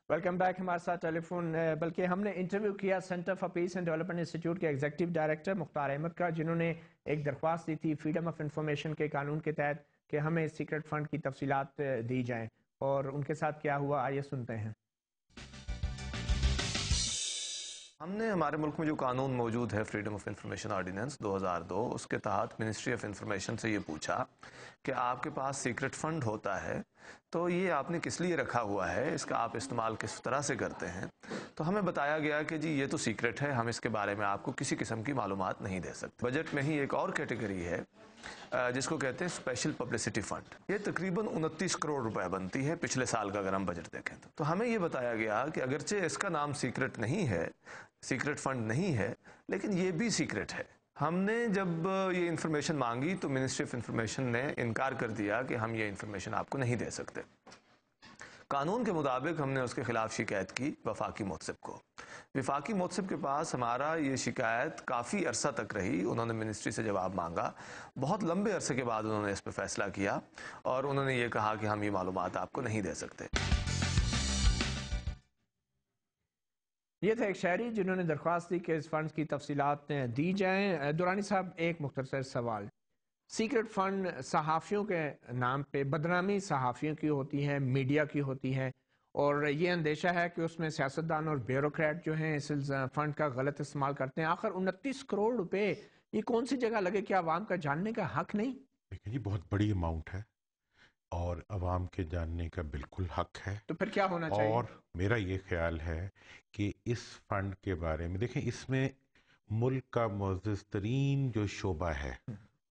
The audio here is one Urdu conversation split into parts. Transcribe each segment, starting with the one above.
Welcome back. ہمارے ساتھ ٹیلی فون بلکہ ہم نے انٹرویو کیا centre for piece and development institute کے ایگزیکٹو ڈائریکٹر مختار احمد کا، جنہوں نے ایک درخواست دی تھی فریڈم آف انفارمیشن کے قانون کے تحت کہ ہمیں سیکرٹ فنڈ کی تفصیلات دی جائیں، اور ان کے ساتھ کیا ہوا آئیے سنتے ہیں. ہم نے ہمارے ملک میں جو قانون موجود ہے فریڈم آف انفارمیشن آرڈیننس 2002، اس کے تحت منسٹری آف انفارمیشن سے یہ پوچھا کہ آپ کے پاس سیکرٹ فنڈ ہوتا ہے تو یہ آپ نے کس لیے رکھا ہوا ہے، اس کا آپ استعمال کس طرح سے کرتے ہیں. تو ہمیں بتایا گیا کہ جی یہ تو سیکرٹ ہے، ہم اس کے بارے میں آپ کو کسی قسم کی معلومات نہیں دے سکتے. بجٹ میں ہی ایک اور کیٹیگری ہے جس کو کہتے ہیں اسپیشل پبلسٹی فنڈ. یہ تقریباً 29 کروڑ روپے بنتی ہے پچھلے سال کا اگر ہم بجٹ دیکھیں تو ہمیں یہ بتایا گیا کہ اگرچہ اس کا نام سیکرٹ نہیں ہے، سیکرٹ فنڈ نہیں ہے، لیکن یہ بھی سیکرٹ ہے. ہم نے جب یہ انفارمیشن مانگی تو منسٹری آف انفارمیشن نے انکار کر دیا کہ ہم یہ انفارمیشن آپ کو نہیں دے سکتے. قانون کے مطابق ہم نے اس کے خلاف شکایت کی وفاقی محتسب کو. وفاقی محتسب کے پاس ہمارا یہ شکایت کافی عرصہ تک رہی. انہوں نے منسٹری سے جواب مانگا، بہت لمبے عرصے کے بعد انہوں نے اس پہ فیصلہ کیا اور انہوں نے یہ کہا کہ ہم یہ معلومات آپ کو نہیں دے سکتے. یہ تھے ایک شہری جنہوں نے درخواست دی کہ اس فنڈز کی تفصیلات دی جائیں. دورانی صاحب، ایک مختصر سوال. سیکرٹ فنڈ صحافیوں کے نام پہ بدنامی صحافیوں کی ہوتی ہے، میڈیا کی ہوتی ہے، اور یہ اندیشہ ہے کہ اس میں سیاستدان اور بیوروکریٹ جو ہیں اس فنڈ کا غلط استعمال کرتے ہیں. آخر 29 کروڑ روپے یہ کون سی جگہ لگے؟ کہ عوام کا جاننے کا حق نہیں؟ لیکن یہ بہت بڑی اماؤنٹ ہے اور عوام کے جاننے کا بالکل حق ہے. تو پھر کیا ہونا چاہیے؟ اور میرا یہ خیال ہے کہ اس فنڈ کے بارے میں دیکھیں، اس میں ملک کا معزز ترین جو شعبہ ہے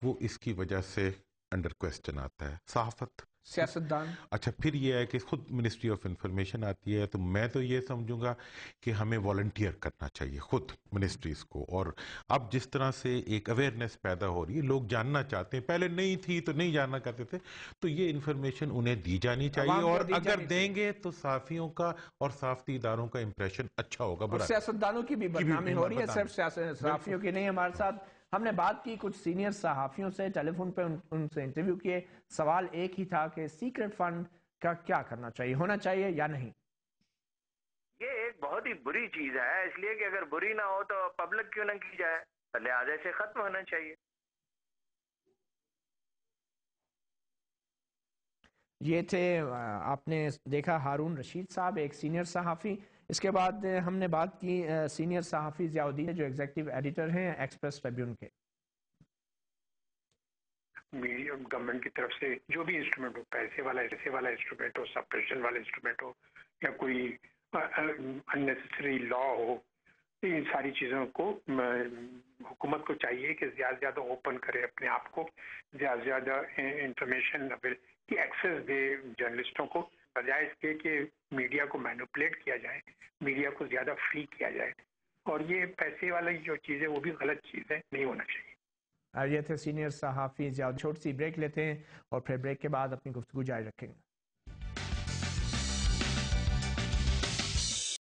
وہ اس کی وجہ سے انڈر کوسچن آتا ہے، صحافت، سیاستدان. اچھا پھر یہ ہے کہ خود منسٹری آف انفارمیشن آتی ہے، تو میں تو یہ سمجھوں گا کہ ہمیں والنٹیئر کرنا چاہیے خود منسٹریز کو. اور اب جس طرح سے ایک اویئرنیس پیدا ہو رہی ہے، لوگ جاننا چاہتے ہیں، پہلے نہیں تھی تو نہیں جاننا چاہتے تھے، تو یہ انفارمیشن انہیں دی جانی چاہیے. اور اگر دیں گے تو صحافیوں کا اور صحافتی اداروں کا امپریشن اچھا ہوگا. اور سیاستدانوں کی بھی بدنامی ہو رہی ہے، صرف صحافیوں کی نہیں. ہمارے ساتھ ہم نے بات کی کچھ سینئر صحافیوں سے، ٹیلی فون پہ ان سے انٹرویو کیے. سوال ایک ہی تھا کہ سیکرٹ فنڈ کا کیا کرنا چاہیے، ہونا چاہیے یا نہیں؟ یہ ایک بہت ہی بری چیز ہے، اس لیے کہ اگر بری نہ ہو تو پبلک کیوں نہ کی جائے، لہٰذا سے ختم ہونا چاہیے. یہ تھے آپ نے دیکھا ہارون رشید صاحب، ایک سینئر صحافی. اس کے بعد ہم نے بات کی سینئر صحافی ضیاء الدین جو ایگزیکٹو ایڈیٹر ہیں ایکسپریس ٹریبیون کے. میڈیا گورنمنٹ کی طرف سے جو بھی انسٹرومنٹ ہو، پیسے والا انسٹرومنٹ ہو، سپریشن والا انسٹرومنٹ ہو، یا کوئی اننیسیسری لا ہو، ان ساری چیزوں کو حکومت کو چاہیے کہ زیادہ سے زیادہ اوپن کرے اپنے آپ کو، زیادہ سے زیادہ انفارمیشن کی ایکسیس دے جرنلسٹوں کو، بجائے اس کے کہ میڈیا کو مینوپولیٹ کیا جائے، میڈیا کو زیادہ فری کیا جائے. اور یہ پیسے والی جو چیز ہے وہ بھی غلط چیز ہے، نہیں ہونا چاہیے. یہ تھے سینئر صحافی ضیاء. چھوٹی سی بریک لیتے ہیں اور پھر بریک کے بعد اپنی گفتگو جاری رکھیں گے.